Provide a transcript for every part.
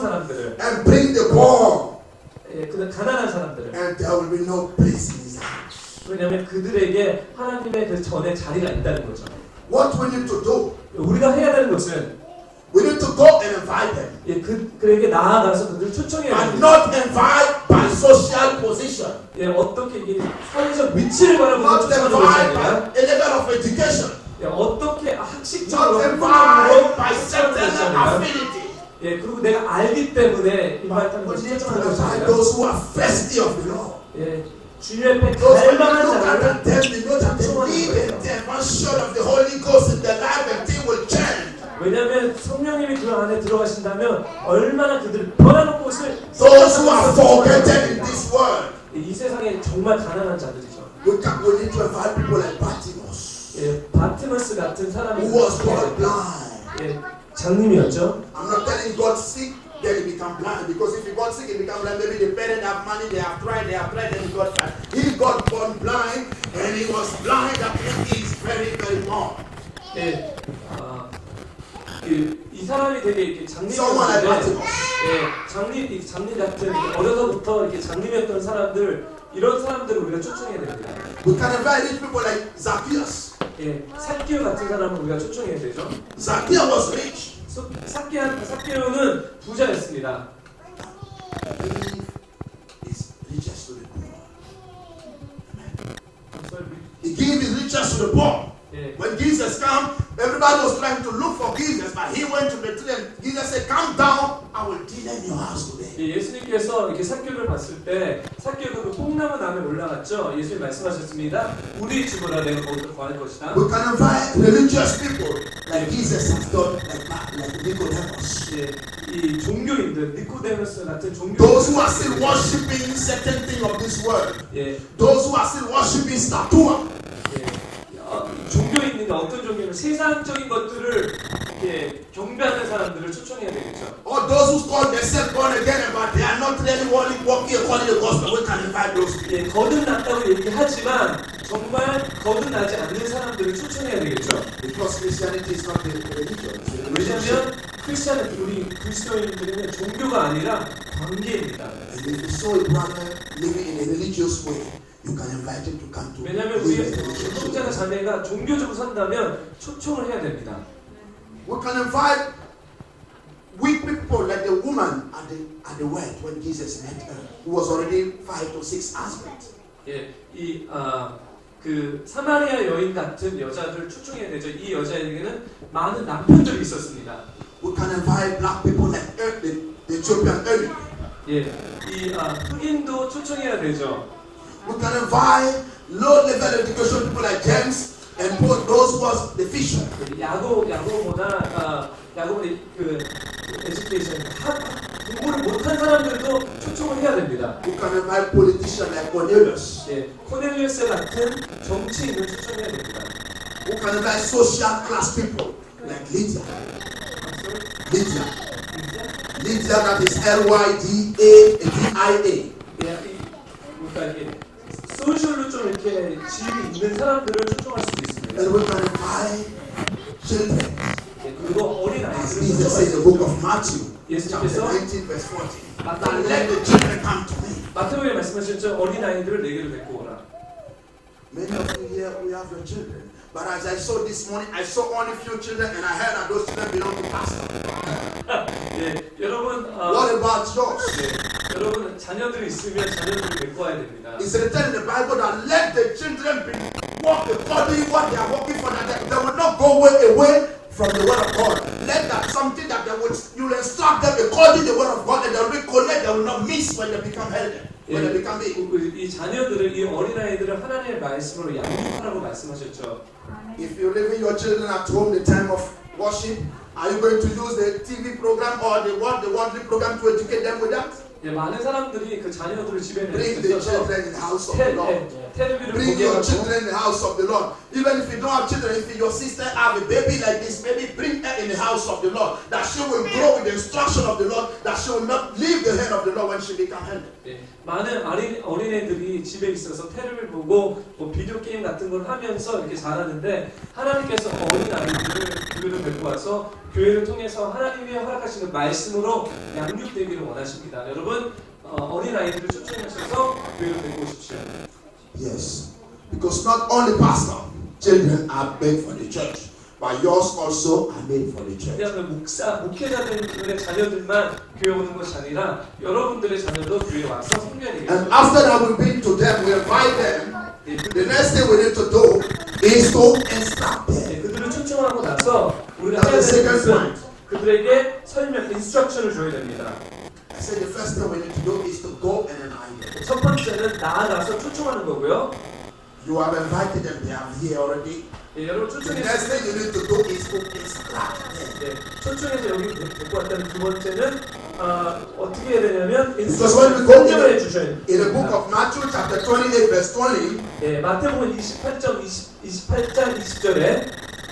사람들을 and bring the poor, 예, 그 가난한 사람들을 and there will be no place in his house. 왜냐하면 그들에게 하나님의 그 전에 자리가 있다는 거죠. What we need to do? 우리가 해야 되는 것은 We need to go and invite them, 예, 그에게 나아가서 그들을 초청해야 and 됩니다. not invite by social position, 예, 어떻게 이게 사회적 위치를 바라보고 not 초청하는 것이 invite 아니라 by a level of education, 예, 어떻게 학식적으로 not invite 학문적으로 by 초청하는 것이 certain 아니라 affinity. 예, 그리고 내가 알기 때문에 인바이트하는 We 것이 need to 초청하는 것이 invite 아니라 those who are thirsty of the Lord. 예, 주의 앞에 Those who 갈망한 look 자를 at them, they know that they need a dimension of the Holy Ghost in their life, and things will change. 왜냐하면 성령님이 그 안에 들어가신다면 얼마나 그들을 변화놓은 것을 Those who are forgotten in this world. 이 세상에 정말 가난한 자들이죠. We need to invite people like Bartimaeus, 예, 바티머스 같은 사람이 who was born blind. 예, 장님이었죠. I'm not telling God sick, then he become blind. Because if he got sick, he become blind. Maybe the parents have money, they have tried, then he got blind. He got born blind, and he was blind. That means he is very, very born. 예, 이 사람이 되게 이렇게 Someone like 장님이었는데, Bartimaeus. 예, 장님 같은 어려서부터 이렇게 장님이었던 사람들, 이런 사람들을 우리가 초청해야 됩니다. We can invite these people like Zacchaeus. 예, 삭개오 같은 사람을 우리가 초청해야 되죠. Zacchaeus was rich. 삭개오는 부자였습니다. He gave his riches to the poor. He gave his riches to the poor. 예, When Jesus came, everybody was trying to look for Jesus, but he went to Bethlehem. Jesus said, "Come down, I will dinner in your house today." 예, 예수님께서 이렇게 삭개오를 봤을 때 삭개오가 그 뽕나무 나무에 올라갔죠. 예수님 말씀하셨습니다. 우리 집으로 내가 거기서 구할 것이다. We can invite religious people like Jesus has done, like Nicodemus. 예, 이 종교인들, 니코데모스 같은 종교인들, Those who are still worshiping certain things of this world. 예, Those who are still worshiping statue. 종교인인데 어떤 종교는 세상적인 것들을 이렇게 경배하는 사람들을 초청해야 되겠죠. Or those who call themselves born again, but they are not really walking according to the gospel. We can invite those people. 예, 거듭났다고 얘기하지만 정말 거듭나지 않는 사람들을 초청해야 되겠죠. Because Christianity is not a religion. It's a relationship. 왜냐하면 크리스찬은 우리 그리스도인들은 종교가 아니라 관계입니다. And if you saw a brother living in a religious way, you can invite him to come to 왜냐하면 live 우리 in a relationship. 형제나 자매가 종교적으로 산다면 초청을 해야 됩니다. We can invite weak people like the woman at the well when Jesus met her, who was already 5 to 6 husbands. 예, 그 사마리아 여인 같은 여자들 초청해야 되죠. 이 여자에게는 많은 남편들이 있었습니다. We can invite black people like the Ethiopian Eli. 예, 흑인도 초청해야 되죠. We can invite low-level education people like James and Paul, those who was the fisher. 야고보다 그 에듀케이션 공부를 못한 사람들도 초청을 해야 됩니다. We can invite politicians like Cornelius. 예, 코넬리우스 같은 정치인을 초청해야 됩니다. We can invite social class people like Lydia. Lydia, that is Lydia. 예, 그러니까 이게 소셜로 좀 이렇게 지위 있는 사람들을 초청할 수도 있습니다. And we can invite children. 예, 그리고 어린 As 아이들을 Jesus 초청할 says in 수 the book of Matthew, chapter 예수님께서 19, verse 40. That let the children come to me. 마태복음에 말씀하셨죠. 어린 아이들을 내게로 데리고 오라. Many of you here, we have your children. But as I saw this morning, I saw only few children, and I heard that those children belong to pastor. 예, 여러분, What about yours? 예, 여러분 자녀들이 있으면 자녀들을 데리고 와야 됩니다. It's written in the Bible that let the children walk according to what they are walking for, that they will not go away from the word of God. Let that something that you will instruct them according to the word of God, and they will recollect, they will not miss when they become elder, when they become big. 이 자녀들을, 이 어린아이들을 하나님의 말씀으로 양육하라고 말씀하셨죠. If you leave your children at home the time of worship, are you going to use the TV program or the worldly program to educate them with that? 예, 많은 사람들이 그 자녀들을 집에 Bring the 내서 children in the house of the Lord. 텔레비를 Bring 보게 your 하고 children in the house of the Lord. Even if you don't have children, if your sister have a baby like this, maybe bring her in the house of the Lord, that she will grow with the instruction of the Lord, that she will not leave the hand of the Lord when she become elder. 예, 많은 어린애들이 집에 있어서 테레비를 보고 뭐 비디오 게임 같은 걸 하면서 이렇게 자라는데 하나님께서 어린 아이들을 교회로 데리고 와서 교회를 통해서 하나님이 허락하신 그 말씀으로 양육되기를 원하십니다. 여러분 어린 아이들을 초청하셔서 교회로 데리고 오십시오. Yes, because not only pastor, children are made for the church, but yours also are made for the church. 그냥 목회자들의 자녀들만 교회 오는 것이 아니라 여러분들의 자녀도 교회에 와서 성결이에요. And after that we bring to them, we invite them. The next thing we need to do is to instruct them. 그들을 초청하고 나서 우리가 That's 해야 the 되는 second 것은 point. 그들에게 설명, 인스트럭션을 줘야 됩니다. I said the first thing we need to do is to go and invite them. 첫 번째는 나아가서 초청하는 거고요. You have invited them; they are here already. 예, 여러분 The 초청해서 next thing you need to do is to instruct them. 초청해서 여기 데리고 왔다는 두 번째는 어떻게 해야 되냐면 Because when we go 설명을 해주셔야 in the book 됩니다. of Matthew chapter 28 verse 20, 예, 마태복음 28장 20절에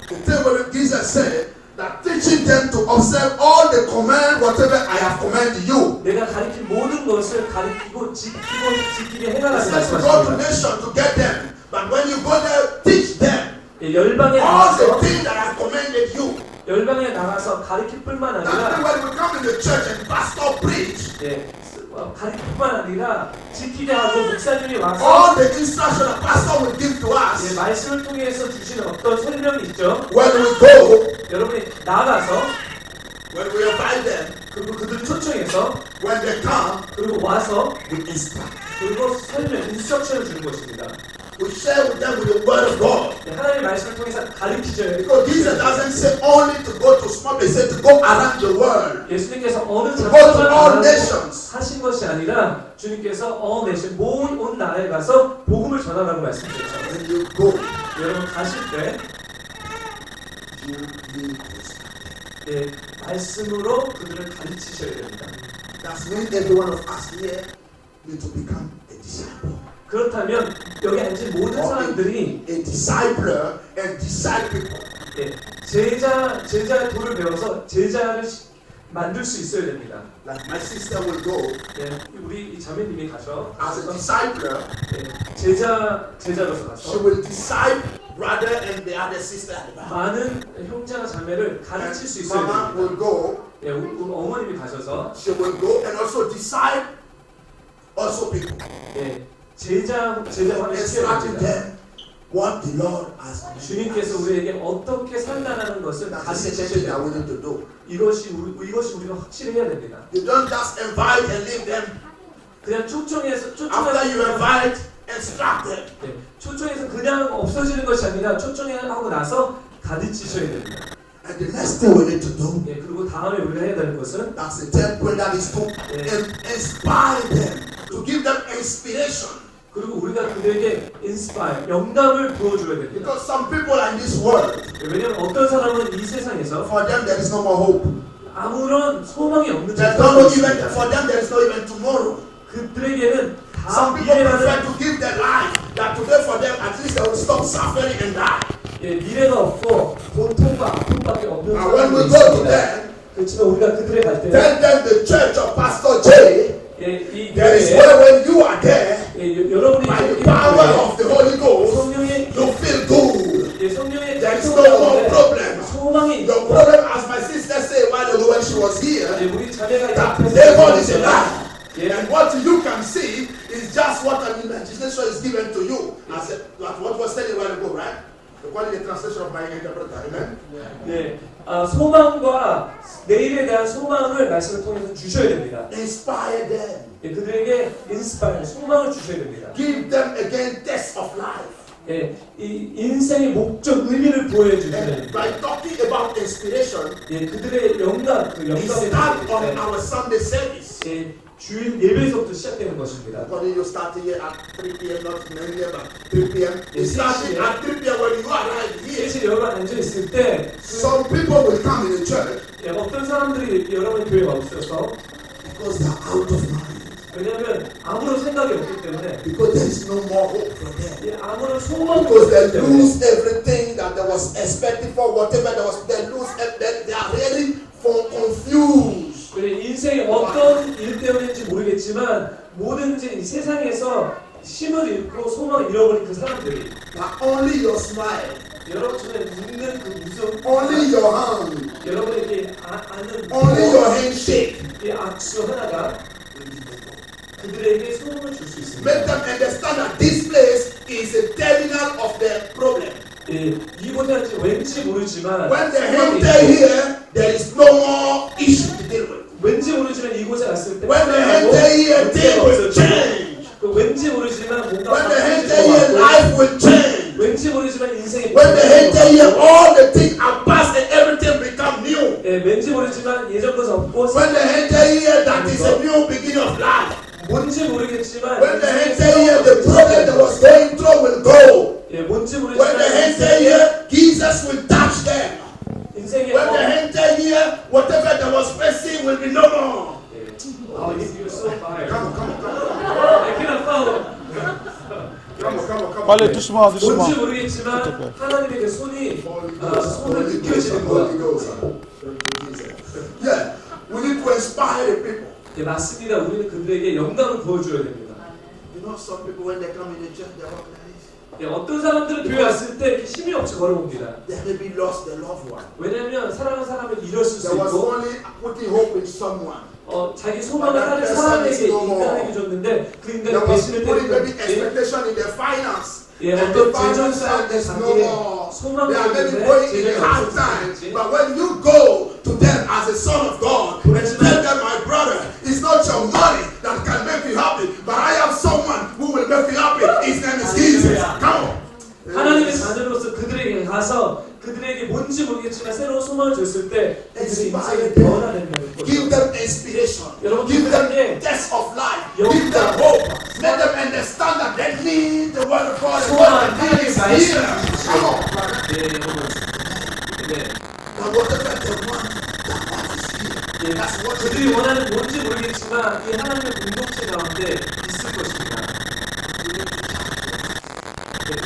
the thing where Jesus said that teaching them to observe all the command, whatever I have commanded you. 내가 가르친 모든 것을 가르치고 지키게 He 해나가는 says to go to 말씀하십니다. nation to get them, but when you go there, teach them 예, 열방에 all the 나가서 things that I have commanded you. 열방에 나가서 가르칠 뿐만 That's 아니라 when we come in the church and pastor preach. 예, 가르칠 뿐만 아니라 지키게 하고 목사님이 와서 All the instruction a pastor will give to 예, us 말씀을 통해서 주시는 어떤 설명이 있죠. when we go, 여러분이 나가서 when we invite them, 그리고 그들 초청해서 when they come, 그리고 와서 we instruct. 그리고 설명, 인스트럭션을 주는 것입니다. We share with them with the word of God. 예, 하나님의 말씀을 통해서 가르치셔야 돼요. Because Jesus doesn't say only to go to small, he said to go around the world. 예수님께서 어느 To go to all 장소만 nations. 하신 것이 아니라 주님께서 온 나라에 가서 복음을 전하라고 말씀드렸죠. When you go, 여러분 가실 때 you need instruct. 예, 말씀으로 그들을 가르치셔야 됩니다. That means every one of us here need to become a disciple. 그렇다면 여기 앉은 모든 사람들이 A discipler and disciple. 예, 제자의 도를 배워서 제자를 만들 수 있어야 됩니다. Like my sister will go 예, 우리 이 자매님이 가서 as a discipler. 예, 제자로서 She 가서 will disciple brother and the other sister at the back. 많은 형제나 자매를 가르칠 수 있어야 Mama 됩니다. will go. 예, 우리 어머님이 가셔서 She will go and also disciple also people. 예, 제자화를 시켜야 Instructing 됩니다. them what the Lord has commanded 주님께서 us. 우리에게 어떻게 살라는 것을 That's the second 가르치셔야 thing that we 됩니다. need to do. 이것이 우리가 확실히 해야 됩니다. You don't just invite and leave them. 그냥 After you 초청해서 invite, instruct them. 네, 초청해서 그냥 없어지는 것이 아니라 초청하고 나서 가르치셔야 됩니다. And the next thing we need to do, 예, 그리고 다음에 우리가 해야 되는 것은 that's the third point, that is to inspire them, to give them inspiration. 그리고 우리가 그들에게 인스파이어, 영감을 부어줘야 됩니다. Because some people are in this world, 예, 왜냐하면 어떤 사람은 이 세상에서 for them there is no more hope. 아무런 소망이 없는 There's no 사람이 even, 있습니다. for them there is no even tomorrow. 그들에게는 다 Some people prefer 미래라는 to give their life, that today for them at least they will stop suffering and die. 예, 미래가 없고 고통과 아픔밖에 없는 And when we 사람이 go to 있습니다. them, 그렇지만 우리가 그들에 갈 때, tell them the church of Pastor J, 예, 이 there is 교회에, where when you are there, 예, 여러분이 by the 이 power 교회에 of the Holy Ghost, 성령의 you feel good. 예, 성령의 There is no more problem. 소망이 The problem, as my sister said a while ago when she was here, 예, 우리 자매가 that 옆에서 devil is a lie. 예, And what you can see is just what an imagination is given to you. As what was said a while ago, right? The quality translation of my interpreter. Amen. 예, 소망과 내일에 대한 소망을 말씀을 통해서 주셔야 됩니다. Inspire them. 예, 그들에게 인스파이어, 소망을 주셔야 됩니다. Give them again test of life. 예, 이 인생의 목적, 의미를 보여주셔야 And 됩니다. by talking about inspiration, 예, 그들의 영감, 그 it 영감의 starts on our Sunday service. 예, 주일 예배에서부터 시작되는 것입니다. According you start here at 3 p.m., not 9 p.m., but 3 p.m. It started at 3 p.m. when you arrive here. 사실 여러분 앉아 있을 때 Some people will come in the church 예, 어떤 사람들이 여러분의 교회에 오셔서 because they are out of mind. 왜냐하면 아무런 생각이 없기 때문에 Because there is no more hope for them. 예, 아무런 소망이 Because 없기 they 때문에 lose everything that they was expecting for, whatever they was, they lose, they are really confused. 그래, 인생이 어떤 일 때문인지 모르겠지만 뭐든지 이 세상에서 힘을 잃고 소망을 잃어버린 그 사람들이 Now only your smile, 여러분의 웃는 그 웃음, only your hand, 여러분에게 아는 only your handshake 이 악수 하나가 will give them hope. 그들에게 소망을 줄 수 있습니다. Make them understand that this place is a terminal of their problem. 예, 이곳에 왠지 모르지만 When they 소망이 enter 있고, here, there is no more issue to deal with. 왠지 모르지만 이곳에 갔을 때 When they 불안하고 enter here, 문제가 things will 없어지고, change. 그 왠지 모르지만 뭔가 When they 바뀌어질 enter 것 here, 같고, life will change. 왠지 모르지만 인생이 When they 바뀔 enter 것 here, 같고, all the things are past and everything become new. 예, 왠지 모르지만 예전 것은 없고 When they enter here, that is a new beginning of life. 뭔지 모르겠지만 When they 인생의 enter here, 새로운 the problem that was going through will go. 예, 뭔지 When 모르지만 they enter here, Jesus will touch them. 인생의 When they enter here, whatever they was facing will be no more. Oh, you're so fired. Come on, come on, come on. I cannot follow. Come on, come on, come on. 빨리 드시마 뭔지 모르겠지만 하나님의 그 손이 손을 느껴지는 거야. Holy Ghost. Yeah, we need to inspire the people. 예, 맞습니다. 우리는 그들에게 영감을 보여줘야 됩니다. You know, some people when they come in the church, they walk like this. 예, 어떤 사람들은 교회 왔을 때 이렇게 힘이 없이 걸어봅니다. They may be lost their loved one. 왜냐하면 사랑하는 사람을 잃었을 수 There was 있고 only putting hope in someone. 자기 소망을 다른 사람에게 인간에게 줬는데 그 There 인간이 was 배신을 putting maybe 때문에 expectation in their finance. 예, And the 어떤 finance 재정상 side is no 자기의 more. 소망이 They are maybe 있는데 going in a 재정이 hard 없을 time. 수 있지. But when you go to them as a son of God and tell them, my brother, it's not your money that can make you happy, but I have someone who will make you happy. His name is Jesus. Come on. 하나님의 자녀로서 그들에게 가서 그들에게 뭔지 모르겠지만 새로운 소망을 줬을 때 그들의 인생이 변화되는 Give 거예요. them inspiration. 여러분, Give them 그들에게 test of life. Give them hope. Let them understand that they need the word of God. And what they need is here. Come on. 네, 여러분. 네. And whatever they want, that one is here. 예, That's what 그들이 원하는 뭔지 모르겠지만 이 하나님의 공동체 가운데 있을 것입니다.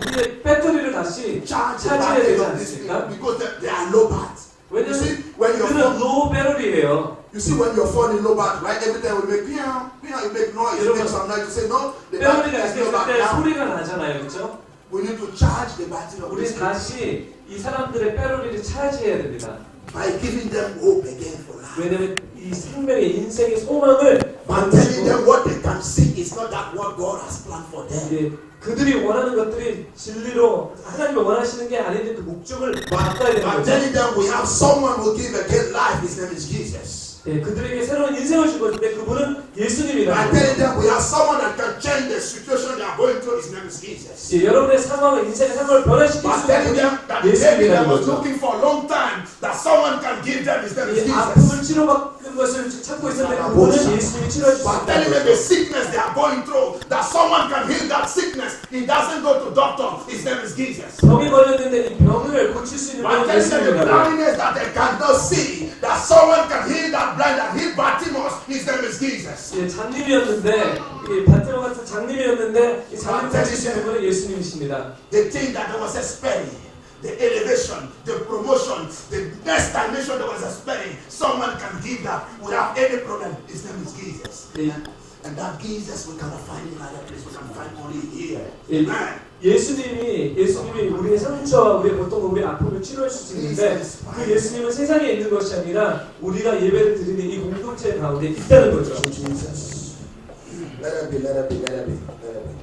우리의 배터리를 다시 charge 차지해야 the 되지 battery of this thing 않습니까? because they are low bat. You 왜냐면 see, when your 그들은 phone, 로우 배터리예요. you see when your phone is low bat, right? Every time will make meow, meow, you make noise, you make some noise. You say no, the battery 배터리가 is low 있을 bat. 때 Now 소리가 나잖아요, 그렇죠? we need to charge the battery of 우리 this thing 다시 이 사람들의 배터리를 차지해야 됩니다. by giving them hope again for life. 왜냐면 이 생명의 인생의 소망을 By telling them what they can see is not that what God has planned for them. 예, 그들이 원하는 것들이 진리로 하나님이 원하시는 게 아닌데 그 목적을 바꿔야 되는 By 거죠. telling them we have someone who give again life, his name is Jesus. 예, 그들에게 새로운 인생을 줄 것인데 그분은 By 예수님이라는 telling 거죠. them we have someone that can change the situation they are going through, his name is Jesus. 예, 여러분의 상황을 인생의 상황을 변화시킬 수 By 있는 telling 분이 them that the baby that 예수님이라는 was 거죠. looking for a long time, that someone can give them, his name is 이 Jesus. 아픔을 치료받는 것을 찾고 있었는데 그분은 예수님이 치료해 주실 수 By telling them the 있다는 거죠. sickness they are going through, that someone can heal that sickness. He doesn't go to doctor, his name is Jesus. 병이 걸렸는데 이 병을 고칠 수 있는 By 분은 telling them the 예수님이라는 거죠. blindness that they cannot see, that someone can heal that blind, that heal Bartimaeus, his name is Jesus. 예, 장님이었는데 이 바티모 같은 장님이었는데 이 장님 고칠 수 있는 분은 예수님이십니다. The thing that they was expecting, the elevation, the promotion, the next dimension they was expecting, someone can give that without any problem. His name is Jesus. 예, And that Jesus we cannot find in another place. We can find only here. 예, Amen. 예수님이 우리의 상처와 우리의 고통과 우리의 아픔을 치료해 줄 수 있는데 그 예수님은 세상에 있는 것이 아니라 우리가 예배를 드리는 이 공동체 가운데 있다는 거죠. Jesus. Let it be, let it be, let it be, let it be.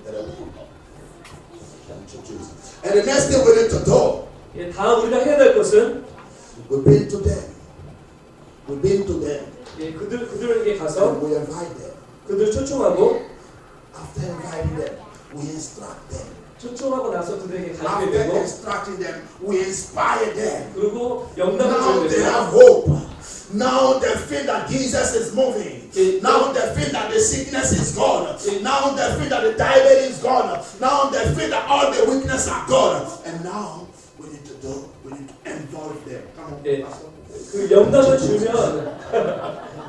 Let it be. Thank you, Jesus. And the next thing we need to do, 예, 다음 우리가 해야 될 것은 we've been to them. We've been to them. 예, 그들에게 가서 And we invite them. 그들 초청하고 After inviting them, we instruct them. 초청하고 나서 그들에게 가게 After 되고 instructing them, we inspire them. 그리고 영감을 Now 줘야 they 되고 have hope. Now they feel that Jesus is moving. Yeah. Now they feel that the sickness is gone. Now they feel that the diabetes is gone. Now they feel that all the weaknesses are gone. And now we need to involve them. Come on, Yeah. Pastor. 그 영감을 주면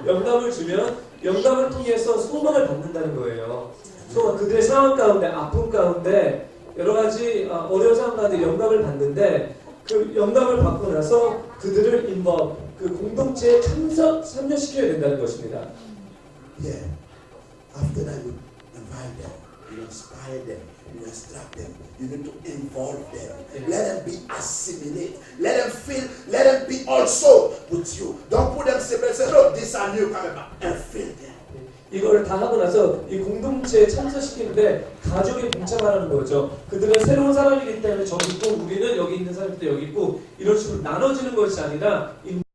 영감을 주면 영감을 통해서 소망을 받는다는 거예요. 소망, 그들의 상황 가운데, 아픔 가운데 여러 가지 어려운 상황 가운데 영감을 받는데 그 영감을 받고 나서 그들을 그 공동체에 참여시켜야 된다는 것입니다. Yeah. After that, you invite them, you inspire them, you instruct them. You need to involve them. Let them be assimilated. Let them feel. Let them be also with you. Don't put them separate. Say, no, these are new coming back, and fill them. 이거를 다 하고 나서 이 공동체에 참여시키는데 가족에 동참하라는 거죠. 그들은 새로운 사람이기 때문에 저기 있고 우리는 여기 있는 사람들 여기 있고 이런 식으로 나눠지는 것이 아니라